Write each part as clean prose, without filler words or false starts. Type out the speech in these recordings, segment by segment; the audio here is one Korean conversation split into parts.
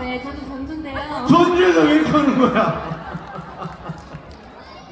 네, 저도 전주인데요. 전주에서 왜 이렇게 하는 거야?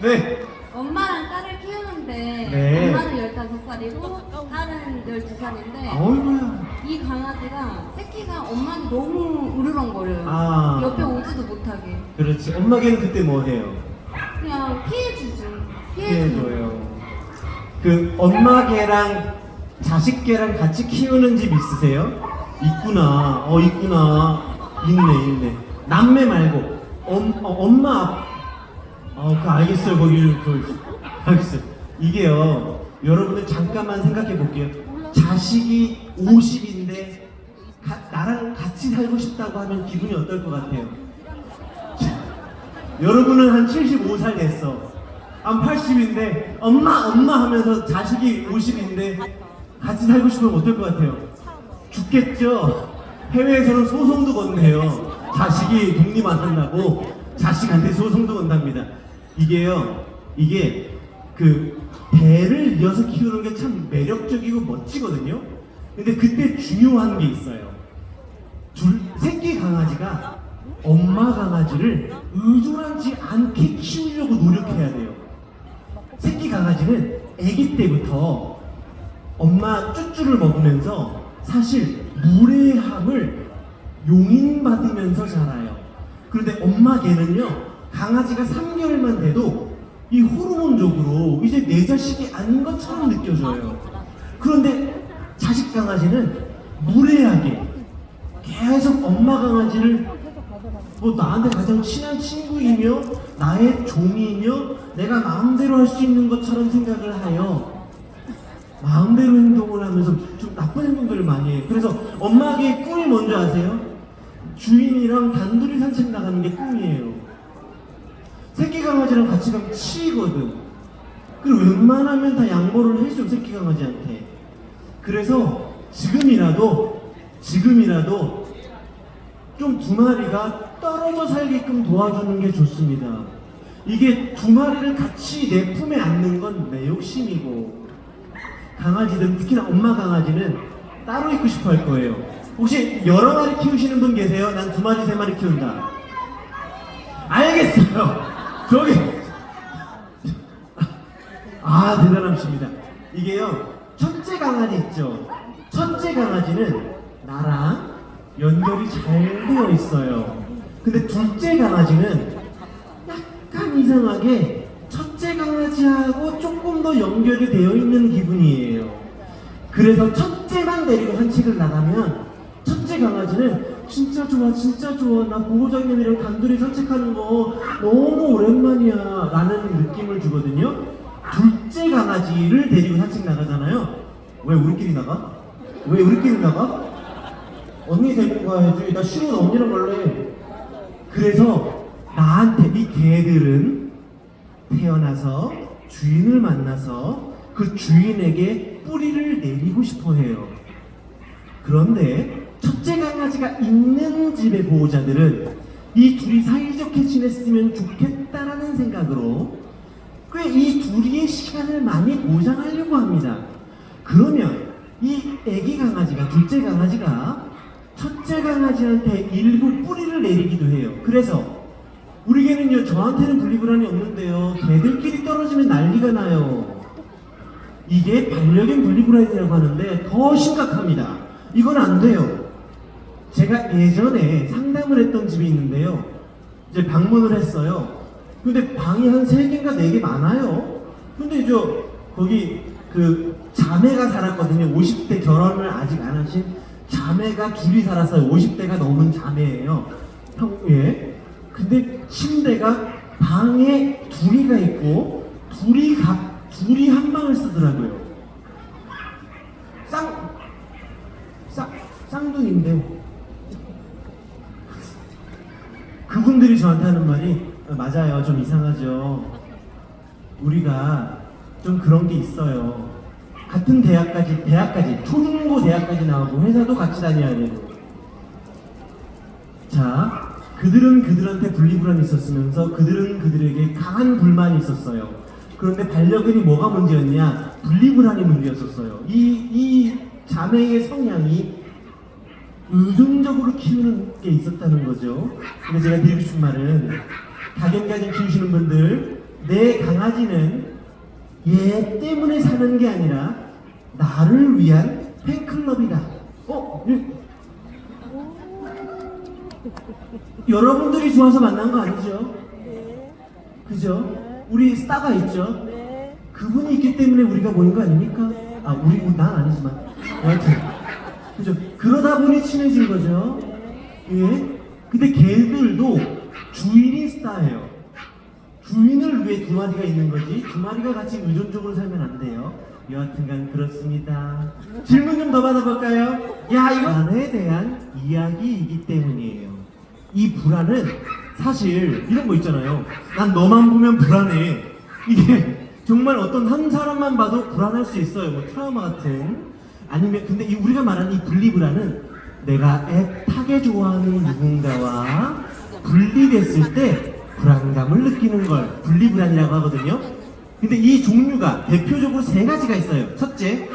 네. 엄마랑 딸을 키우는데 네. 엄마는 15살이고 딸은 12살인데 어이구야. 이 강아지가 새끼가 엄마한테 너무 으르렁거려요. 아. 옆에 오지도 못하게. 그렇지. 엄마 걔는 그때 뭐 해요? 그냥 피해주죠. 피해주는 피해줘요. 그 엄마 개랑 자식 개랑 같이 키우는 집 있으세요? 있구나. 있구나. 있네. 남매 말고 엄마. 알겠어요. 알겠어요. 이게요. 여러분들 잠깐만 생각해 볼게요. 자식이 50인데 나랑 같이 살고 싶다고 하면 기분이 어떨 것 같아요? 여러분은 한 75살 됐어. 한 80인데 엄마 하면서 자식이 50인데 같이 살고 싶으면 어떨 것 같아요? 죽겠죠? 해외에서는 소송도 건네요. 자식이 독립 안 한다고 자식한테 소송도 건답니다. 이게 그 배를 이어서 키우는 게 참 매력적이고 멋지거든요. 근데 그때 중요한 게 있어요. 새끼 강아지가 엄마 강아지를 의존하지 않게 키우려고 노력해야 돼요. 새끼 강아지는 아기 때부터 엄마 쭈쭈를 먹으면서 사실 무례함을 용인받으면서 자라요. 그런데 엄마 개는요, 강아지가 3개월만 돼도 이 호르몬적으로 이제 내 자식이 아닌 것처럼 느껴져요. 그런데 자식 강아지는 무례하게 계속 엄마 강아지를 나한테 가장 친한 친구이며 나의 종이며 내가 마음대로 할 수 있는 것처럼 생각을 하여 마음대로 행동을 하면서 좀 나쁜 행동들을 많이 해요. 그래서 엄마에게 꿈이 뭔지 아세요? 주인이랑 단둘이 산책 나가는 게 꿈이에요. 새끼 강아지랑 같이 가면 치이거든. 그리고 웬만하면 다 양보를 해줘, 새끼 강아지한테. 그래서 지금이라도 좀 두 마리가 떨어져 살게끔 도와주는 게 좋습니다. 이게 두 마리를 같이 내 품에 안는 건 내 욕심이고, 강아지들은 특히나 엄마 강아지는 따로 있고 싶어 할 거예요. 혹시 여러 마리 키우시는 분 계세요? 난 두 마리, 세 마리 키운다. 알겠어요. 저기 대단하십니다. 이게요, 첫째 강아지 있죠. 첫째 강아지는 나랑 연결이 잘 되어 있어요. 근데 둘째 강아지는 약간 이상하게 첫째 강아지하고 조금 더 연결이 되어 있는 기분이에요. 그래서 첫째만 데리고 산책을 나가면 첫째 강아지는 진짜 좋아. 나 보호자님이랑 단둘이 산책하는 거 너무 오랜만이야 라는 느낌을 주거든요. 둘째 강아지를 데리고 산책 나가잖아요. 왜 우리끼리 나가? 언니 데리고 가야지. 나 싫어. 언니랑 갈래. 그래서 나한테 이 개들은 태어나서 주인을 만나서 그 주인에게 뿌리를 내리고 싶어 해요. 그런데 첫째 강아지가 있는 집의 보호자들은 이 둘이 사이좋게 지냈으면 좋겠다라는 생각으로 꽤 이 둘이의 시간을 많이 보장하려고 합니다. 그러면 이 애기 강아지가, 둘째 강아지가 첫째 강아지한테 일부 뿌리를 내리기도 해요. 그래서 우리 개는요, 저한테는 분리불안이 없는데요, 개들끼리 떨어지면 난리가 나요. 이게 반려견 분리불안이라고 하는데 더 심각합니다. 이건 안 돼요. 제가 예전에 상담을 했던 집이 있는데요, 이제 방문을 했어요. 근데 방이 한 3개인가 4개 많아요. 근데 거기 그 자매가 살았거든요. 50대 결혼을 아직 안 하신 자매가 둘이 살았어요. 50대가 넘은 자매예요. 근데 침대가 방에 둘이가 있고 둘이 한 방을 쓰더라고요. 쌍둥이인데 그분들이 저한테 하는 말이 맞아요. 좀 이상하죠. 우리가 좀 그런 게 있어요. 같은 대학까지 초중고 대학까지 나오고 회사도 같이 다녀야 되고. 자, 그들은 그들한테 분리불안이 있었으면서 그들은 그들에게 강한 불만이 있었어요. 그런데 반려견이 뭐가 문제였냐? 분리불안이 문제였었어요. 이 자매의 성향이 의존적으로 키우는 게 있었다는 거죠. 근데 제가 드리고 싶은 말은 가견가정 키우시는 분들, 내 강아지는 얘 때문에 사는 게 아니라 나를 위한 팬클럽이다. 여러분들이 좋아서 만난 거 아니죠? 그죠? 우리 스타가 있죠? 그분이 있기 때문에 우리가 모인 거 아닙니까? 난 아니지만. 여하튼. 그죠? 그러다 보니 친해진 거죠? 예? 근데 개들도 주인이 스타예요. 주인을 위해 두 마리가 있는 거지, 두 마리가 같이 의존적으로 살면 안 돼요. 여하튼간 그렇습니다. 질문 좀 더 받아볼까요? 야, 이거 불안에 대한 이야기이기 때문이에요. 이 불안은 사실 이런 거 있잖아요. 난 너만 보면 불안해. 이게 정말 어떤 한 사람만 봐도 불안할 수 있어요. 뭐 트라우마 같은. 아니면 근데 우리가 말하는 이 분리불안은 내가 애타게 좋아하는 누군가와 분리됐을 때 불안감을 느끼는 걸 분리불안이라고 하거든요. 근데 이 종류가 대표적으로 세 가지가 있어요. 첫째,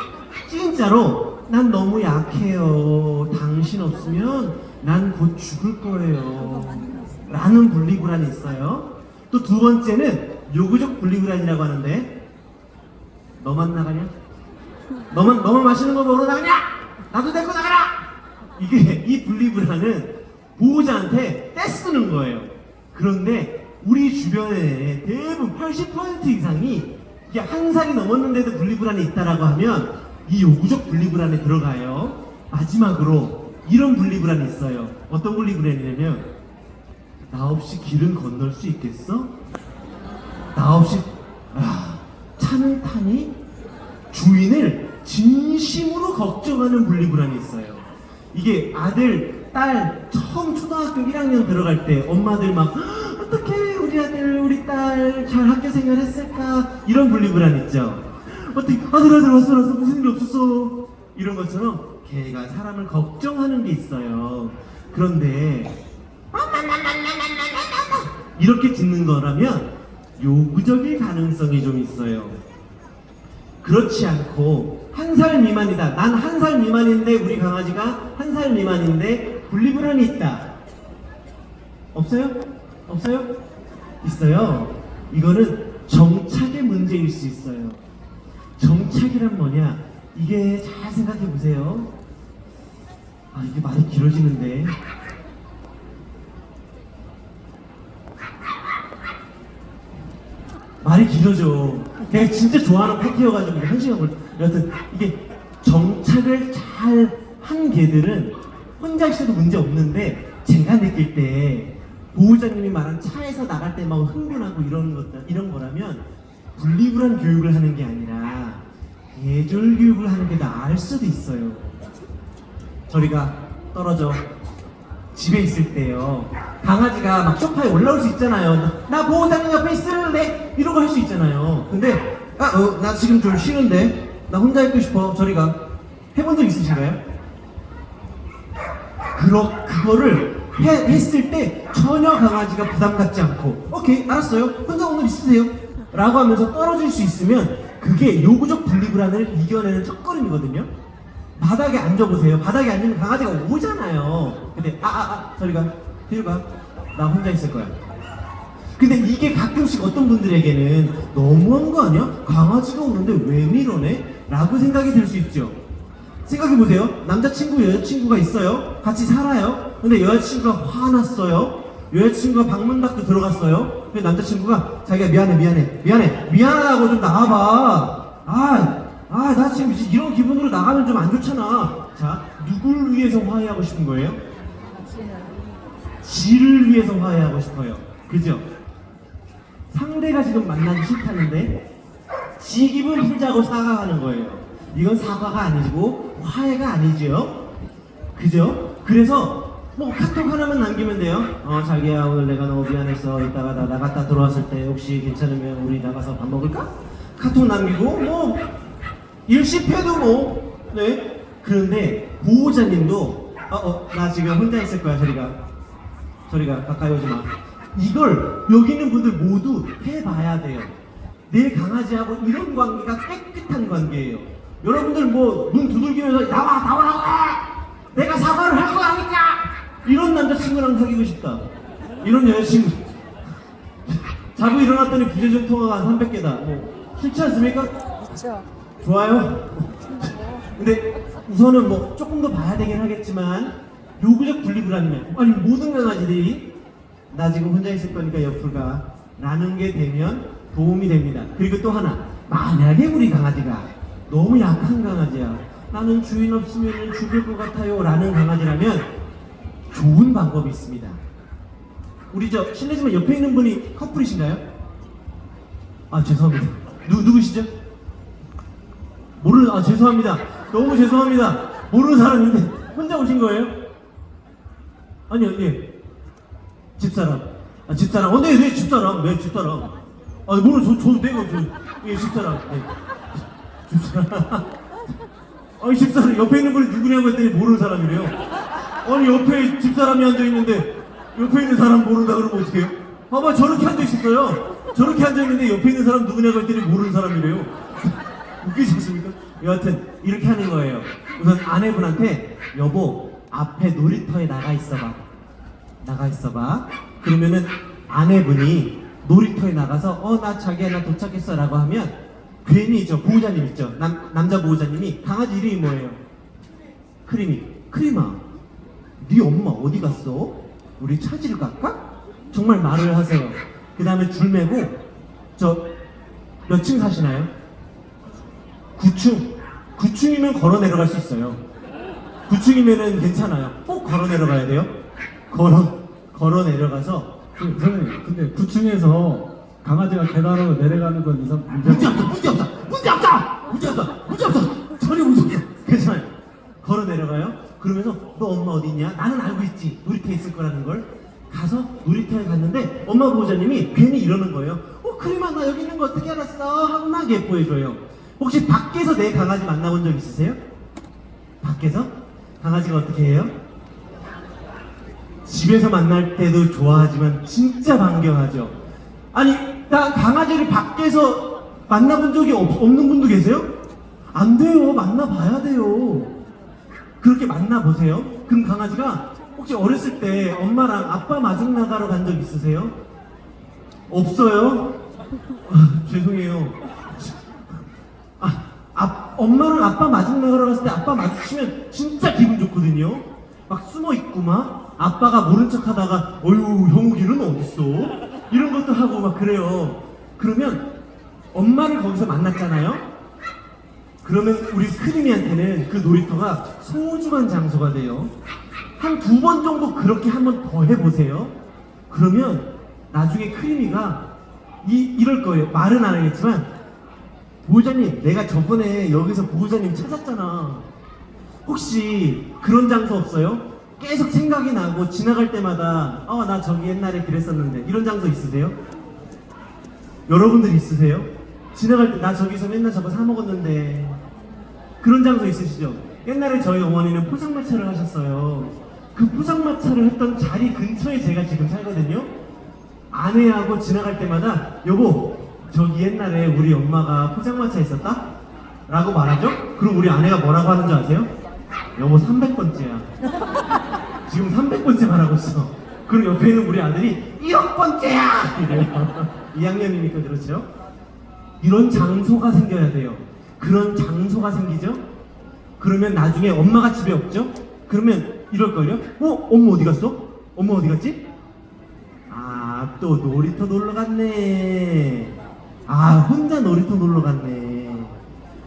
진짜로 난 너무 약해요. 당신 없으면 난 곧 죽을 거예요. 라는 분리불안이 있어요. 또 두 번째는 요구적 분리불안이라고 하는데, 너만 나가냐? 너만 맛있는 거 먹으러 나가냐? 나도 데리고 나가라! 이게 이 분리불안은 보호자한테 떼쓰는 거예요. 그런데 우리 주변에 대부분 80% 이상이 이게 한 살이 넘었는데도 분리불안이 있다라고 하면 이 요구적 분리불안에 들어가요. 마지막으로 이런 분리불안이 있어요. 어떤 분리불안이냐면, 나 없이 길은 건널 수 있겠어? 나 없이 차는 타니? 주인을 진심으로 걱정하는 분리불안이 있어요. 이게 아들, 딸 처음 초등학교 1학년 들어갈 때 엄마들 막 어떻게 우리 아들, 우리 딸 잘 학교 생활했을까? 이런 분리불안 있죠. 어떻게 아들 왔어 무슨 일 없었어? 이런 것처럼 걔가 사람을 걱정하는 게 있어요. 그런데 이렇게 짖는 거라면 요구적일 가능성이 좀 있어요. 그렇지 않고 한 살 미만이다. 난 한 살 미만인데 우리 강아지가 한 살 미만인데 분리불안이 있다. 없어요? 없어요? 있어요. 이거는 정착의 문제일 수 있어요. 정착이란 뭐냐? 이게 잘 생각해 보세요. 이게 말이 길어지는데. 말이 길어져. 내가 진짜 좋아하는 파티여가지고 한 시간 걸. 여하튼 이게 정착을 잘 한 개들은 혼자 있어도 문제 없는데, 제가 느낄 때 보호자님이 말한 차에서 나갈 때 막 흥분하고 이런 거라면 분리불안 교육을 하는 게 아니라 예절 교육을 하는 게 나을 수도 있어요. 저리가 떨어져. 집에 있을 때요, 강아지가 막 소파에 올라올 수 있잖아요. 나 보호자님 옆에 있을래? 이런 거 할 수 있잖아요. 근데 나 지금 좀 싫은데 나 혼자 있고 싶어. 저리가. 해본 적 있으신가요? 그거를 했을 때 전혀 강아지가 부담 갖지 않고, 오케이 알았어요, 혼자 오늘 있으세요 라고 하면서 떨어질 수 있으면 그게 요구적 분리불안을 이겨내는 첫걸음이거든요. 바닥에 앉아보세요. 바닥에 앉으면 강아지가 오잖아요. 근데 저리가, 뒤로가. 나 혼자 있을 거야. 근데 이게 가끔씩 어떤 분들에게는 너무한 거 아니야? 강아지가 오는데 왜 밀어내? 라고 생각이 들 수 있죠. 생각해보세요. 남자친구, 여자친구가 있어요. 같이 살아요. 근데 여자친구가 화났어요. 여자친구가 방문 닫고 들어갔어요. 근데 남자친구가 자기가 미안하다고 좀 나와봐. 나 지금 이런 기분으로 나가면 좀 안 좋잖아. 자, 누굴 위해서 화해하고 싶은 거예요? 지를 위해서 화해하고 싶어요. 그죠? 상대가 지금 만나기 싫다는데 지 기분 풀자고 사과하는 거예요. 이건 사과가 아니고 화해가 아니죠. 그죠? 그래서 뭐 카톡 하나만 남기면 돼요. 자기야, 오늘 내가 너무 미안했어. 이따가 나 나갔다 들어왔을 때 혹시 괜찮으면 우리 나가서 밥 먹을까? 카톡 남기고 뭐 일시패도 뭐. 네. 그런데 보호자님도 나 지금 혼자 있을 거야. 저리가 가까이 오지 마. 이걸 여기 있는 분들 모두 해봐야 돼요. 내 강아지하고 이런 관계가 깨끗한 관계예요. 여러분들 뭐 문 두들기면서 나와라고 내가 사과를 할 거라니까. 이런 남자친구랑 사귀고 싶다. 이런 여자친구. 자고 일어났더니 부재중 통화가 한 300개다. 뭐 싫지 않습니까? 그렇죠. 좋아요. 근데 우선은 뭐 조금 더 봐야 되긴 하겠지만 요구적 분리불안이면 아니 모든 강아지들이 나 지금 혼자 있을 거니까 옆으로 가 라는 게 되면 도움이 됩니다. 그리고 또 하나, 만약에 우리 강아지가 너무 약한 강아지야, 나는 주인 없으면 죽을 것 같아요 라는 강아지라면 좋은 방법이 있습니다. 우리 저 실례지만 옆에 있는 분이 커플이신가요? 아 죄송합니다. 누구시죠? 모르는, 아 죄송합니다. 너무 죄송합니다. 모르는 사람인데 혼자 오신 거예요? 아니요, 예. 집사람. 아 집사람. 네 집사람. 네 집사람. 아 모르는 저도 내가 예 집사람. 네. 집사람. 아니 집사람 옆에 있는 분이 누구냐고 했더니 모르는 사람이래요. 아니 옆에 집사람이 앉아 있는데 옆에 있는 사람 모른다 그러면 어떡해요? 봐봐 저렇게 앉아 있었어요. 저렇게 앉아 있는데 옆에 있는 사람 누구냐고 했더니 모르는 사람이래요. 웃기지 않습니까? 여하튼 이렇게 하는 거예요. 우선 아내분한테 여보 앞에 놀이터에 나가 있어봐. 그러면은 아내분이 놀이터에 나가서 나 자기야 나 도착했어 라고 하면 괜히 저 보호자님 있죠. 남자 보호자님이 강아지 이름이 뭐예요? 크림아 네 엄마 어디 갔어? 우리 찾으러 갈까? 정말 말을 하세요. 그 다음에 줄 매고 저 몇 층 사시나요? 9층이면 걸어 내려갈 수 있어요. 9층이면은 괜찮아요. 꼭 걸어 내려가야 돼요. 걸어 내려가서 선생님, 근데 9층에서 강아지가 계단으로 내려가는 건 이상 문제 없어. 전혀 문제 없어. 괜찮아요. 걸어 내려가요. 그러면서 너 엄마 어디 있냐? 나는 알고 있지. 놀이터에 있을 거라는 걸. 가서 놀이터에 갔는데 엄마 보호자님이 괜히 이러는 거예요. 크림아 나 여기 있는 거 어떻게 알았어? 하고 막 예뻐해줘요. 혹시 밖에서 내 강아지 만나본 적 있으세요? 밖에서? 강아지가 어떻게 해요? 집에서 만날 때도 좋아하지만 진짜 반겨하죠. 아니 나 강아지를 밖에서 만나본 적이 없는 분도 계세요? 안 돼요. 만나봐야 돼요. 그렇게 만나보세요. 그럼 강아지가 혹시 어렸을 때 엄마랑 아빠 마중 나가러 간 적 있으세요? 없어요? 죄송해요. 엄마랑 아빠 마중 나가러 갔을 때 아빠 마주치면 진짜 기분 좋거든요. 막 숨어 있고 막 아빠가 모른 척 하다가 어휴 형욱이는 어딨어? 이런 것도 하고 막 그래요. 그러면 엄마를 거기서 만났잖아요. 그러면 우리 크림이한테는 그 놀이터가 소중한 장소가 돼요. 한 2번 정도 그렇게 한번 더 해보세요. 그러면 나중에 크림이가 이럴 거예요. 말은 안 하겠지만 보호자님 내가 저번에 여기서 보호자님 찾았잖아. 혹시 그런 장소 없어요? 계속 생각이 나고 지나갈 때마다 나 저기 옛날에 그랬었는데 이런 장소 있으세요? 여러분들 있으세요? 지나갈 때 나 저기서 맨날 저거 사 먹었는데 그런 장소 있으시죠? 옛날에 저희 어머니는 포장마차를 하셨어요. 그 포장마차를 했던 자리 근처에 제가 지금 살거든요. 아내하고 지나갈 때마다 여보 저기 옛날에 우리 엄마가 포장마차 있었다? 라고 말하죠? 그럼 우리 아내가 뭐라고 하는 줄 아세요? 여보 300번째야. 지금 300번째 말하고 있어. 그리고 옆에 있는 우리 아들이 1억 번째야! 이래요. 2학년이니까 그렇죠? 이런 장소가 생겨야 돼요. 그런 장소가 생기죠? 그러면 나중에 엄마가 집에 없죠? 그러면 이럴걸요? 엄마 어디 갔어? 엄마 어디 갔지? 또 놀이터 놀러 갔네. 혼자 놀이터 놀러 갔네.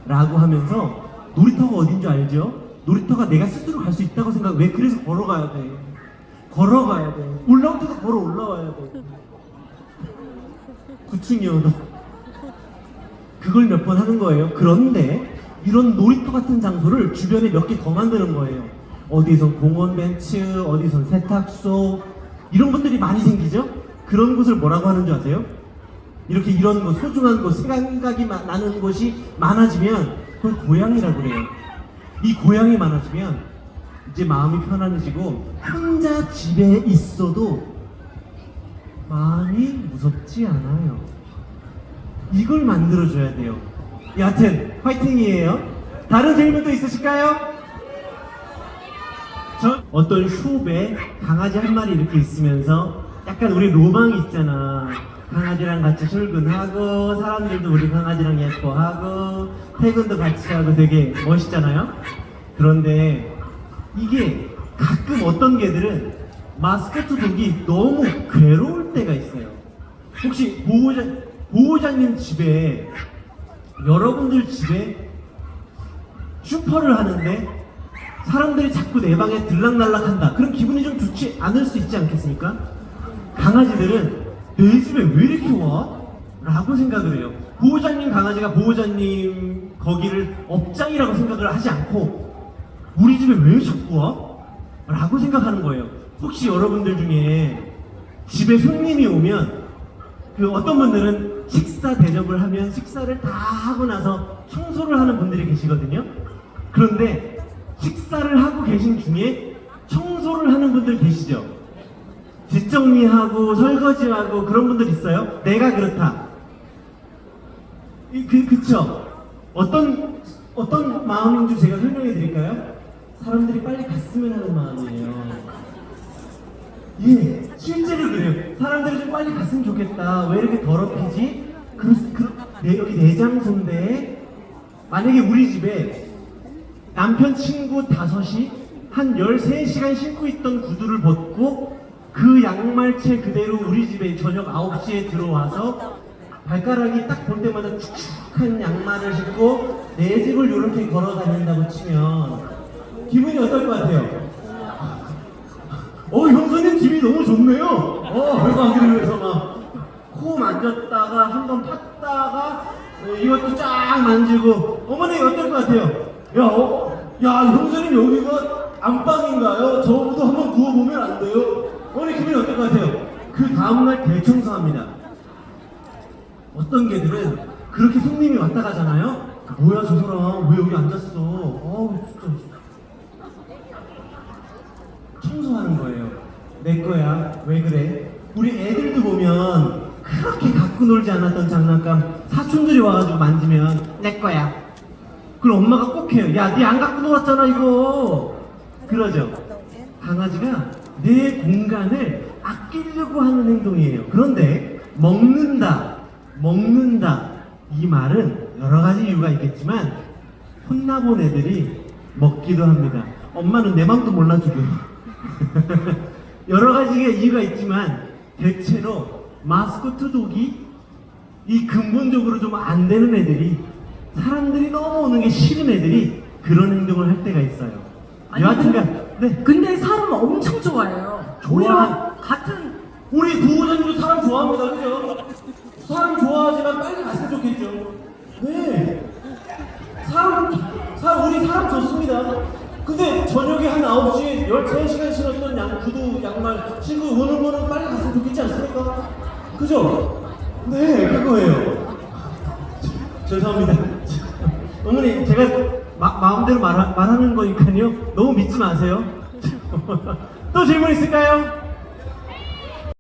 라고 하면서 놀이터가 어딘 줄 알죠? 놀이터가 내가 스스로 갈 수 있다고 왜 그래서 걸어가야 돼? 올라올 때도 걸어 올라와야 돼. 9층이어도 그걸 몇 번 하는 거예요. 그런데 이런 놀이터 같은 장소를 주변에 몇 개 더 만드는 거예요. 어디선 공원 벤치, 어디선 세탁소 이런 것들이 많이 생기죠? 그런 곳을 뭐라고 하는 줄 아세요? 이렇게 이런 거 소중한 곳, 생각이 나는 곳이 많아지면 그걸 고향이라고 그래요. 이 고향이 많아지면 이제 마음이 편안해지고 혼자 집에 있어도 마음이 무섭지 않아요. 이걸 만들어줘야 돼요. 여하튼 화이팅이에요. 다른 질문도 있으실까요? 어떤 숍에 강아지 한 마리 이렇게 있으면서 약간 우리 로망 있잖아. 강아지랑 같이 출근하고 사람들도 우리 강아지랑 예뻐하고 퇴근도 같이 하고 되게 멋있잖아요. 그런데 이게 가끔 어떤 개들은 마스코트 독이 너무 괴로울 때가 있어요. 혹시 보호자님 집에, 여러분들 집에 슈퍼를 하는데 사람들이 자꾸 내 방에 들락날락한다. 그럼 기분이 좀 좋지 않을 수 있지 않겠습니까? 강아지들은 내 집에 왜 이렇게 와? 라고 생각을 해요. 보호자님 강아지가 보호자님 거기를 업장이라고 생각을 하지 않고 우리 집에 왜 자꾸 와? 라고 생각하는 거예요. 혹시 여러분들 중에 집에 손님이 오면 그 어떤 분들은 식사 대접을 하면 식사를 다 하고 나서 청소를 하는 분들이 계시거든요. 그런데 식사를 하고 계신 중에 청소를 하는 분들 계시죠? 뒷정리하고 설거지하고 그런 분들 있어요? 내가 그렇다. 그쵸? 어떤 마음인지 제가 설명해 드릴까요? 사람들이 빨리 갔으면 하는 마음이에요. 예, 실제로 그래요. 사람들이 좀 빨리 갔으면 좋겠다. 왜 이렇게 더럽히지? 여기 내 장소인데 만약에 우리 집에 남편 친구 5이 한 13시간 신고 있던 구두를 벗고 그 양말채 그대로 우리 집에 저녁 9시에 들어와서 발가락이 딱 볼 때마다 축축한 양말을 신고 내 집을 이렇게 걸어 다닌다고 치면 기분이 어떨 것 같아요? 형수님 집이 너무 좋네요. 그래서 하기를 위해서 막 코 만졌다가 한번 팠다가 이것도 쫙 만지고 어머니 어떨 것 같아요? 야 형수님 여기가 안방인가요? 저부터 한번 누워보면 안 돼요? 어머니 기분이 어떨 것 같아요? 그 다음날 대청소합니다. 어떤 개들은 그렇게 손님이 왔다 가잖아요? 뭐야 저 사람 왜 여기 앉았어? 진짜 청소하는 거예요. 내 거야. 왜 그래? 우리 애들도 보면 그렇게 갖고 놀지 않았던 장난감 사촌들이 와가지고 만지면 내 거야. 그럼 엄마가 꼭 해요. 야, 니 안 갖고 놀았잖아 이거. 그러죠. 강아지가 내 공간을 아끼려고 하는 행동이에요. 그런데 먹는다 이 말은 여러 가지 이유가 있겠지만 혼나본 애들이 먹기도 합니다. 엄마는 내 맘도 몰라주고 여러 가지가 이유가 있지만 대체로 마스코트 독이 이 근본적으로 좀 안 되는 애들이 사람들이 너무 오는 게 싫은 애들이 그런 행동을 할 때가 있어요. 여하튼간 네. 근데 사람 엄청 좋아해요. 좋아. 우리 우리 보호자님도 사람 좋아합니다. 그죠? 사람 좋아하지만 빨리 갔으면 좋겠죠. 네. 우리 사람 좋습니다. 근데 저녁에 한 9시에 13시간 신었던 구두 양말 신고 오는 거는 빨리 갔으면 좋겠지 않습니까? 그죠? 네, 그거예요. 죄송합니다. 어머니, 제가 마음대로 말하는 거니까요. 너무 믿지 마세요. 또 질문 있을까요?